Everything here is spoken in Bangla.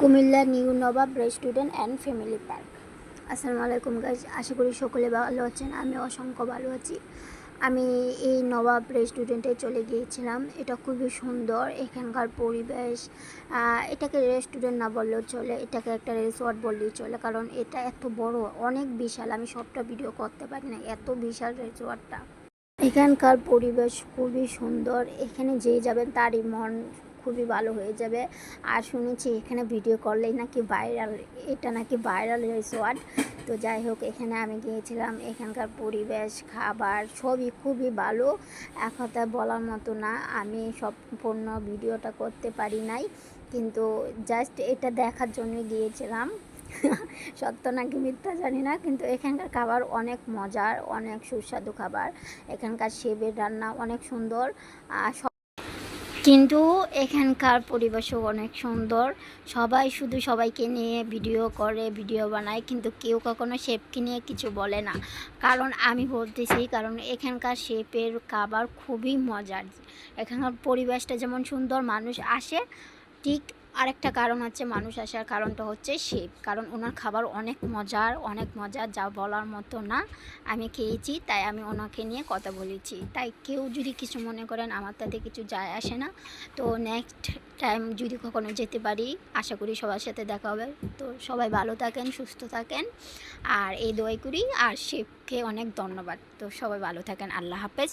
Comilla new Nawab restaurant and family park. আসসালামু আলাইকুম গাইজ, আশা করি সকলে ভালো আছেন। আমি অসংখ্য ভালো আছি। আমি এই নবাব রেস্টুরেন্টে চলে গিয়েছিলাম। এটা খুবই সুন্দর, এখানকার পরিবেশ। এটাকে রেস্টুরেন্ট না বললেও চলে, এটাকে একটা রিসর্ট বললেই চলে, কারণ এটা এত বড়, অনেক বিশাল। আমি সবটা ভিডিও করতে পারি না, এত বিশাল রিসর্টটা। এখানকার পরিবেশ খুবই সুন্দর, এখানে যে যাবেন তারই মন খুবই ভালো হয়ে যাবে। আর শুনেছি এখানে ভিডিও করলেই নাকি ভাইরাল, এটা নাকি ভাইরাল রিসোর্ট। তো যাই হোক, এখানে আমি গিয়েছিলাম। এখানকার পরিবেশ, খাবার সবই খুবই ভালো, এক কথায় বলার মতো না। আমি সম্পূর্ণ ভিডিওটা করতে পারি নাই, কিন্তু জাস্ট এটা দেখার জন্য গিয়েছিলাম। সত্য নাকি মিথ্যা জানি না, কিন্তু এখানকার খাবার অনেক মজার, অনেক সুস্বাদু খাবার। এখানকার শেফের রান্না অনেক সুন্দর। কিন্তু এখানকার পরিবেশও অনেক সুন্দর। সবাই শুধু সবাইকে নিয়ে ভিডিও করে, ভিডিও বানায়, কিন্তু কেউ কখনো শেফকে নিয়ে কিছু বলে না। কারণ আমি বলতেছি, কারণ এখানকার শেফের খাবার খুবই মজার। এখানকার পরিবেশটা যেমন সুন্দর, মানুষ আসে ঠিক। আরেকটা কারণ হচ্ছে, মানুষ আসার কারণটা হচ্ছে শেফ, কারণ ওনার খাবার অনেক মজার, অনেক মজার, যা বলার মতো না। আমি খেয়েছি, তাই আমি ওনাকে নিয়ে কথা বলেছি। তাই কেউ যদি কিছু মনে করেন, আমার তাতে কিছু যায় আসে না। তো নেক্সট টাইম যদি কখনো যেতে পারি, আশা করি সবার সাথে দেখা হবে। তো সবাই ভালো থাকেন, সুস্থ থাকেন, আর এই দোয়াই করি। আর শেফকে অনেক ধন্যবাদ। তো সবাই ভালো থাকেন, আল্লাহ হাফেজ।